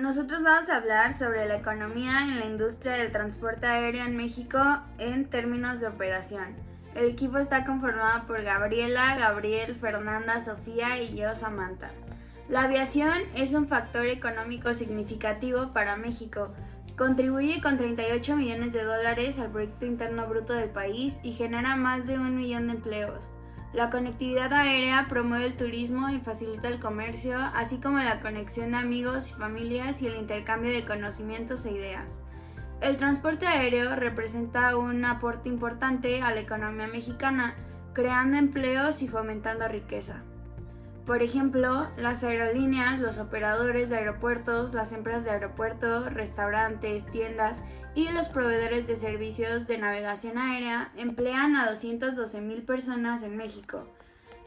Nosotros vamos a hablar sobre la economía en la industria del transporte aéreo en México en términos de operación. El equipo está conformado por Gabriela, Gabriel, Fernanda, Sofía y yo, Samantha. La aviación es un factor económico significativo para México. Contribuye con 38 millones de dólares al Producto Interno Bruto del país y genera más de 1 millón de empleos. La conectividad aérea promueve el turismo y facilita el comercio, así como la conexión de amigos y familias y el intercambio de conocimientos e ideas. El transporte aéreo representa un aporte importante a la economía mexicana, creando empleos y fomentando riqueza. Por ejemplo, las aerolíneas, los operadores de aeropuertos, las empresas de aeropuertos, restaurantes, tiendas y los proveedores de servicios de navegación aérea emplean a 212,000 personas en México,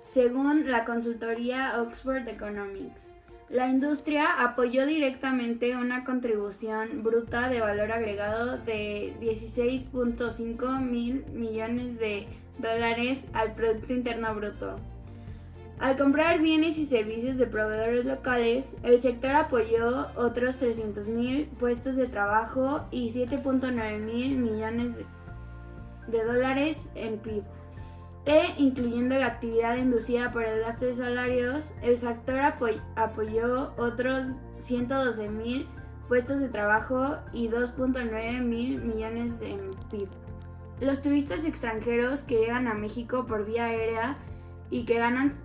según la consultoría Oxford Economics. La industria apoyó directamente una contribución bruta de valor agregado de 16.5 mil millones de dólares al Producto Interno Bruto. Al comprar bienes y servicios de proveedores locales, el sector apoyó otros 300,000 puestos de trabajo y 7.9 mil millones de dólares en PIB. Incluyendo la actividad inducida por el gasto de salarios, el sector apoyó otros 112,000 puestos de trabajo y 2.9 mil millones en PIB. Los turistas extranjeros que llegan a México por vía aérea y que gastan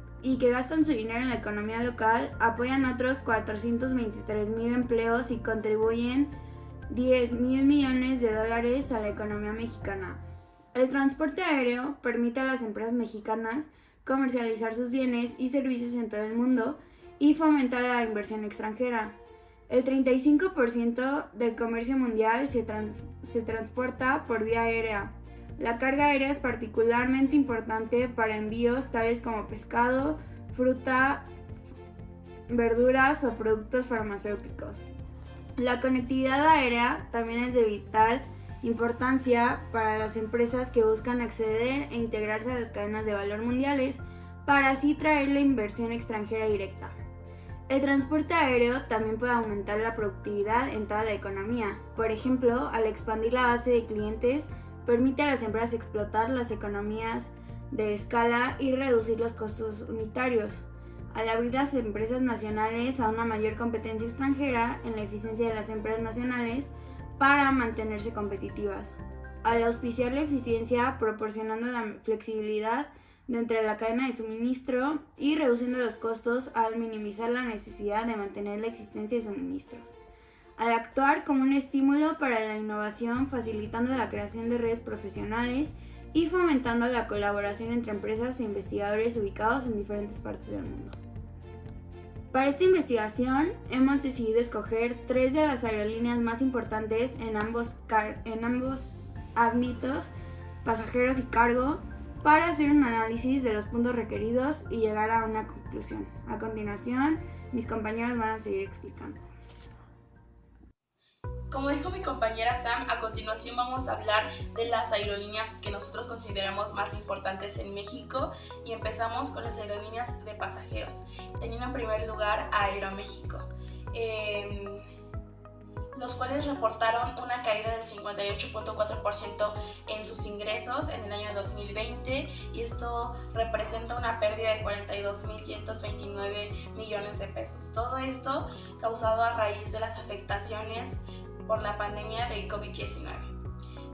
su dinero en la economía local, apoyan otros 423,000 empleos y contribuyen 10,000 millones de dólares a la economía mexicana. El transporte aéreo permite a las empresas mexicanas comercializar sus bienes y servicios en todo el mundo y fomenta la inversión extranjera. El 35% del comercio mundial se transporta por vía aérea. La carga aérea es particularmente importante para envíos tales como pescado, fruta, verduras o productos farmacéuticos. La conectividad aérea también es de vital importancia para las empresas que buscan acceder e integrarse a las cadenas de valor mundiales para así traer la inversión extranjera directa. El transporte aéreo también puede aumentar la productividad en toda la economía. Por ejemplo, al expandir la base de clientes, permite a las empresas explotar las economías de escala y reducir los costos unitarios, al abrir las empresas nacionales a una mayor competencia extranjera en la eficiencia de las empresas nacionales para mantenerse competitivas, al auspiciar la eficiencia proporcionando la flexibilidad dentro de la cadena de suministro y reduciendo los costos al minimizar la necesidad de mantener la existencia de suministros. Al actuar como un estímulo para la innovación, facilitando la creación de redes profesionales y fomentando la colaboración entre empresas e investigadores ubicados en diferentes partes del mundo. Para esta investigación hemos decidido escoger 3 de las aerolíneas más importantes en ambos ámbitos, pasajeros y cargo, para hacer un análisis de los puntos requeridos y llegar a una conclusión. A continuación, mis compañeros van a seguir explicando. Como dijo mi compañera Sam, a continuación vamos a hablar de las aerolíneas que nosotros consideramos más importantes en México y empezamos con las aerolíneas de pasajeros, teniendo en primer lugar a Aeroméxico, los cuales reportaron una caída del 58.4% en sus ingresos en el año 2020 y esto representa una pérdida de 42,529 millones de pesos. Todo esto causado a raíz de las afectaciones por la pandemia de COVID-19.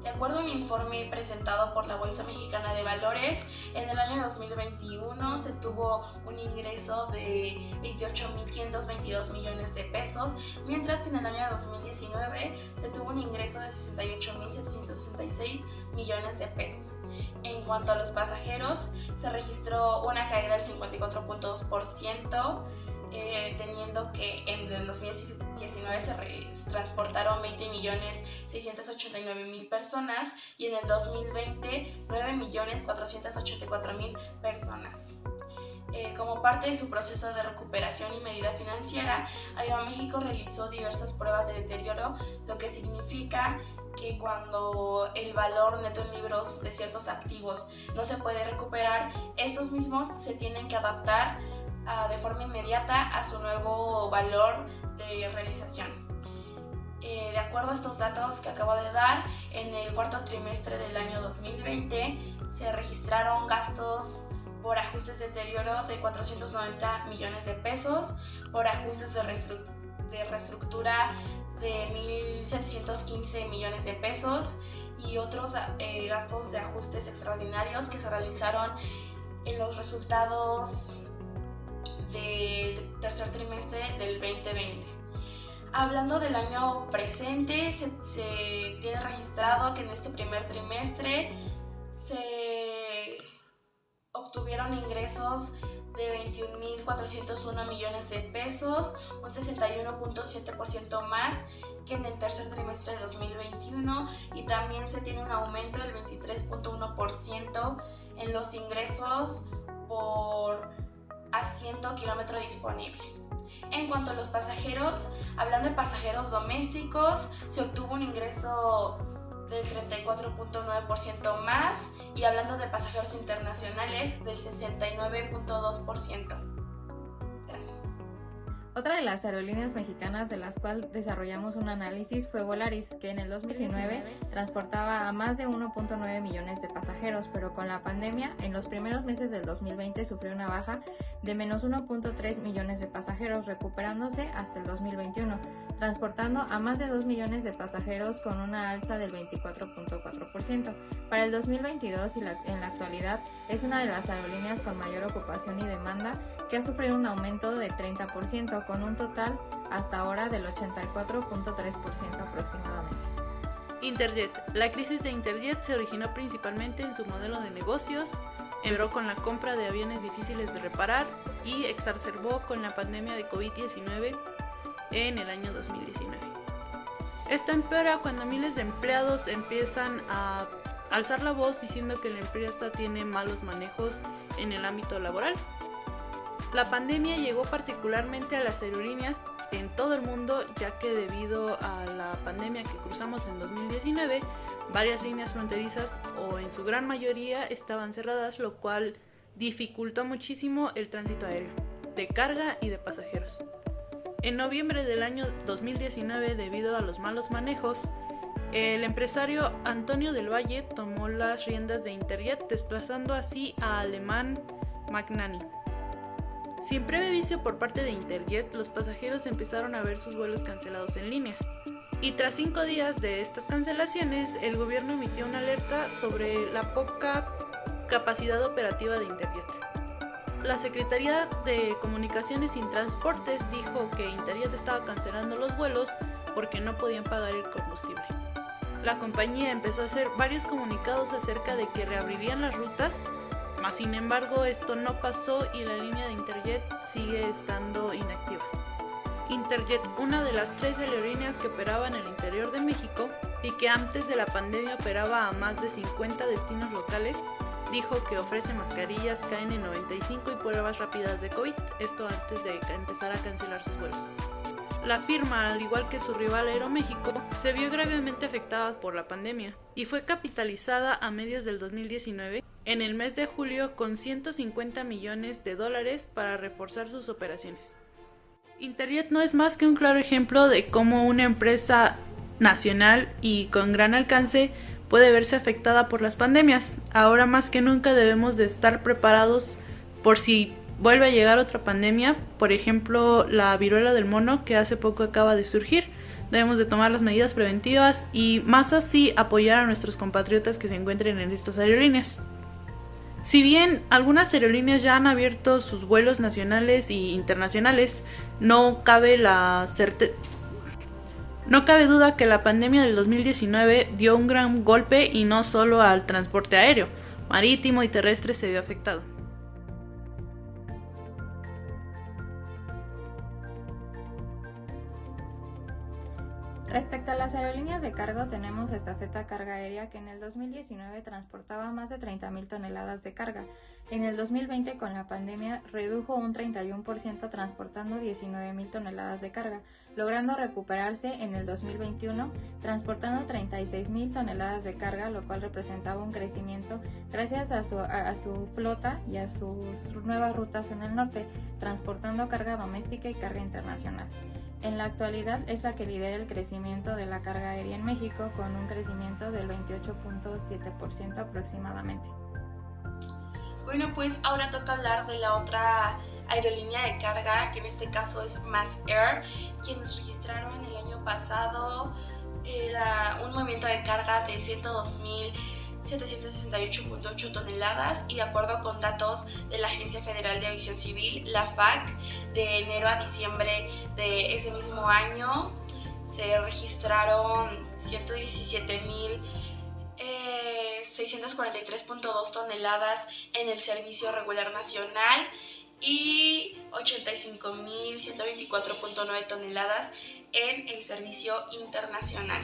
De acuerdo a un informe presentado por la Bolsa Mexicana de Valores, en el año 2021 se tuvo un ingreso de 28,522 millones de pesos, mientras que en el año 2019 se tuvo un ingreso de 68,766 millones de pesos. En cuanto a los pasajeros, se registró una caída del 54.2%, teniendo que en el 2019 se transportaron 20,689,000 personas y en el 2020 9,484,000 personas. Como parte de su proceso de recuperación y medida financiera, Aeroméxico realizó diversas pruebas de deterioro, lo que significa que cuando el valor neto en libros de ciertos activos no se puede recuperar, estos mismos se tienen que adaptar de forma inmediata a su nuevo valor de realización. De acuerdo a estos datos que acabo de dar, en el cuarto trimestre del año 2020 se registraron gastos por ajustes de deterioro de 490 millones de pesos, por ajustes de reestructura de 1.715 millones de pesos y otros gastos de ajustes extraordinarios que se realizaron en los resultados del tercer trimestre del 2020. Hablando del año presente, se tiene registrado que en este primer trimestre se obtuvieron ingresos de 21.401 millones de pesos, un 61.7% más que en el tercer trimestre de 2021, y también se tiene un aumento del 23.1% en los ingresos por asiento kilómetro disponible. En cuanto a los pasajeros, hablando de pasajeros domésticos, se obtuvo un ingreso del 34.9% más, y hablando de pasajeros internacionales, del 69.2%. Gracias. Otra de las aerolíneas mexicanas de las cuales desarrollamos un análisis fue Volaris, que en el 2019 transportaba a más de 1.9 millones de pasajeros, pero con la pandemia, en los primeros meses del 2020 sufrió una baja de menos 1.3 millones de pasajeros, recuperándose hasta el 2021, transportando a más de 2 millones de pasajeros con una alza del 24.4%. Para el 2022 y en la actualidad es una de las aerolíneas con mayor ocupación y demanda, que ha sufrido un aumento de 30%, con un total hasta ahora del 84.3% aproximadamente. Interjet. La crisis de Interjet se originó principalmente en su modelo de negocios, empeoró con la compra de aviones difíciles de reparar y exacerbó con la pandemia de COVID-19 en el año 2019. Esta empeora cuando miles de empleados empiezan a alzar la voz diciendo que la empresa tiene malos manejos en el ámbito laboral. La pandemia llegó particularmente a las aerolíneas en todo el mundo, ya que debido a la pandemia que cruzamos en 2019, varias líneas fronterizas, o en su gran mayoría, estaban cerradas, lo cual dificultó muchísimo el tránsito aéreo, de carga y de pasajeros. En noviembre del año 2019, debido a los malos manejos, el empresario Antonio del Valle tomó las riendas de Interjet, desplazando así a Alemán Magnani. Sin previo aviso por parte de Interjet, los pasajeros empezaron a ver sus vuelos cancelados en línea. Y tras 5 días de estas cancelaciones, el gobierno emitió una alerta sobre la poca capacidad operativa de Interjet. La Secretaría de Comunicaciones y Transportes dijo que Interjet estaba cancelando los vuelos porque no podían pagar el combustible. La compañía empezó a hacer varios comunicados acerca de que reabrirían las rutas, mas sin embargo esto no pasó y la línea de Interjet sigue estando inactiva. Interjet, una de las 3 aerolíneas que operaban en el interior de México y que antes de la pandemia operaba a más de 50 destinos locales, dijo que ofrece mascarillas KN95 y pruebas rápidas de COVID, esto antes de empezar a cancelar sus vuelos. La firma, al igual que su rival Aeroméxico, se vio gravemente afectada por la pandemia y fue capitalizada a mediados del 2019 en el mes de julio con $150 millones para reforzar sus operaciones. Interjet no es más que un claro ejemplo de cómo una empresa nacional y con gran alcance puede verse afectada por las pandemias. Ahora más que nunca debemos de estar preparados por si vuelve a llegar otra pandemia, por ejemplo la viruela del mono que hace poco acaba de surgir. Debemos de tomar las medidas preventivas y más así apoyar a nuestros compatriotas que se encuentren en estas aerolíneas. Si bien algunas aerolíneas ya han abierto sus vuelos nacionales e internacionales, no cabe duda que la pandemia del 2019 dio un gran golpe y no solo al transporte aéreo, marítimo y terrestre se vio afectado. Respecto a las aerolíneas de cargo, tenemos Estafeta Carga Aérea, que en el 2019 transportaba más de 30.000 toneladas de carga. En el 2020, con la pandemia, redujo un 31% transportando 19.000 toneladas de carga, logrando recuperarse en el 2021, transportando 36.000 toneladas de carga, lo cual representaba un crecimiento gracias a su flota y a sus nuevas rutas en el norte, transportando carga doméstica y carga internacional. En la actualidad es la que lidera el crecimiento de la carga aérea en México, con un crecimiento del 28.7% aproximadamente. Bueno, pues ahora toca hablar de la otra aerolínea de carga, que en este caso es MasAir, quienes registraron el año pasado un movimiento de carga de 102.768.8 toneladas, y de acuerdo con datos de la Agencia Federal de Aviación Civil, la FAC, de enero a diciembre de ese mismo año se registraron 117.643.2 toneladas en el servicio regular nacional y 85.124.9 toneladas en el servicio internacional.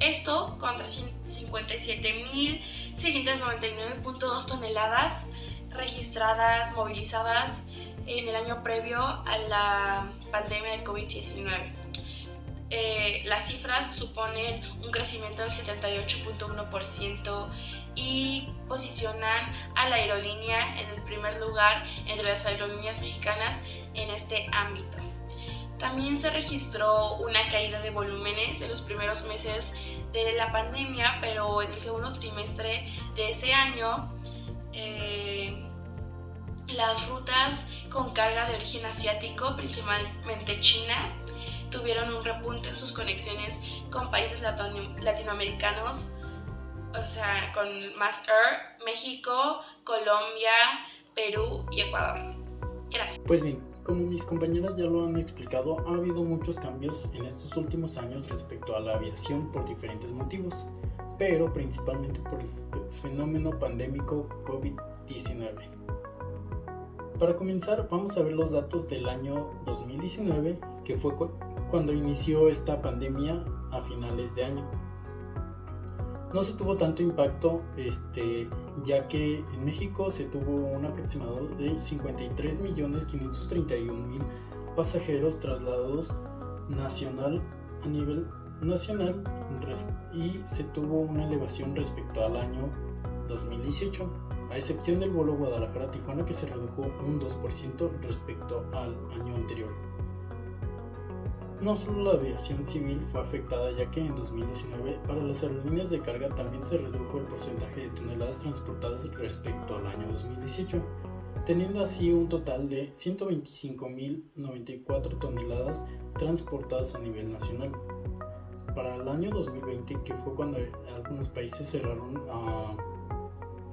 Esto contra 57.699.2 toneladas registradas, movilizadas en el año previo a la pandemia de COVID-19. Las cifras suponen un crecimiento del 78.1% y posicionan a la aerolínea en el primer lugar entre las aerolíneas mexicanas en este ámbito. También se registró una caída de volúmenes en los primeros meses de la pandemia, pero en el segundo trimestre de ese año las rutas con carga de origen asiático, principalmente China, tuvieron un repunte en sus conexiones con países latinoamericanos, o sea, con MasAir, México, Colombia, Perú y Ecuador. Gracias. Pues bien, como mis compañeras ya lo han explicado, ha habido muchos cambios en estos últimos años respecto a la aviación por diferentes motivos, pero principalmente por el fenómeno pandémico COVID-19. Para comenzar, vamos a ver los datos del año 2019, que fue cuando inició esta pandemia a finales de año. No se tuvo tanto impacto, ya que en México se tuvo un aproximado de 53.531.000 pasajeros trasladados a nivel nacional, y se tuvo una elevación respecto al año 2018, a excepción del vuelo Guadalajara-Tijuana, que se redujo un 2% respecto al año anterior. No solo la aviación civil fue afectada, ya que en 2019 para las aerolíneas de carga también se redujo el porcentaje de toneladas transportadas respecto al año 2018, teniendo así un total de 125.094 toneladas transportadas a nivel nacional. Para el año 2020, que fue cuando algunos países cerraron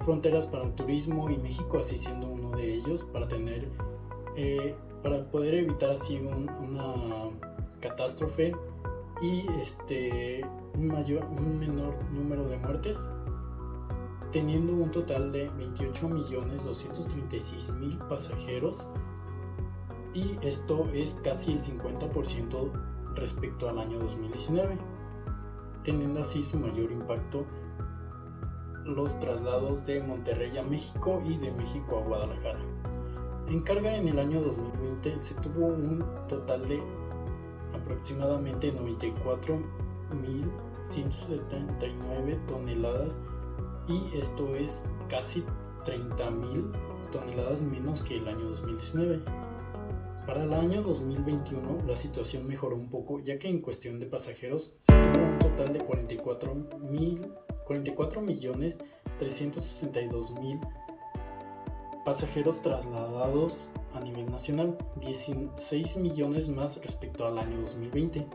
fronteras para el turismo, y México así siendo uno de ellos, para poder evitar así una catástrofe y un menor número de muertes, teniendo un total de 28.236.000 pasajeros, y esto es casi el 50% respecto al año 2019, teniendo así su mayor impacto los traslados de Monterrey a México y de México a Guadalajara. En carga en el año 2020 se tuvo un total de aproximadamente 94.179 toneladas, y esto es casi 30.000 toneladas menos que el año 2019. Para el año 2021 la situación mejoró un poco, ya que en cuestión de pasajeros se tuvo un total de 44.362.000 pasajeros trasladados a nivel nacional, 16 millones más respecto al año 2020.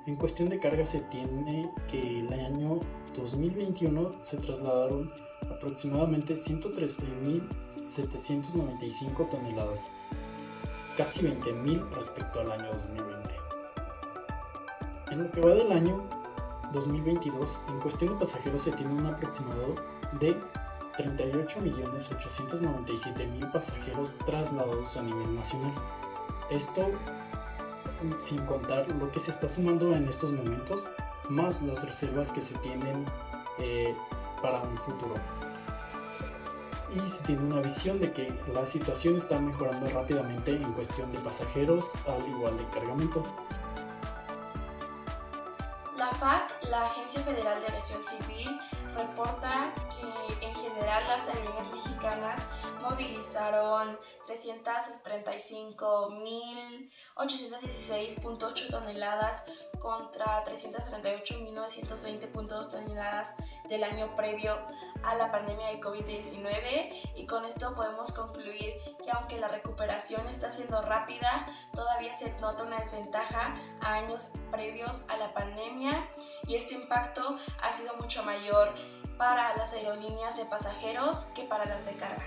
En cuestión de carga se tiene que el año 2021 se trasladaron aproximadamente 113.795 toneladas, casi 20.000 respecto al año 2020. En lo que va del año 2022, en cuestión de pasajeros se tiene un aproximado de 38.897.000 pasajeros trasladados a nivel nacional. Esto sin contar lo que se está sumando en estos momentos, más las reservas que se tienen para un futuro. Y se tiene una visión de que la situación está mejorando rápidamente en cuestión de pasajeros, al igual de cargamento. La FAC, la Agencia Federal de Aviación Civil, reporta que en general las aerolíneas mexicanas movilizaron 335.816.8 toneladas contra 338.920.2 toneladas del año previo a la pandemia de COVID-19, y con esto podemos concluir que aunque la recuperación está siendo rápida, todavía se nota una desventaja a años previos a la pandemia, y este impacto ha sido mucho mayor para las aerolíneas de pasajeros que para las de carga.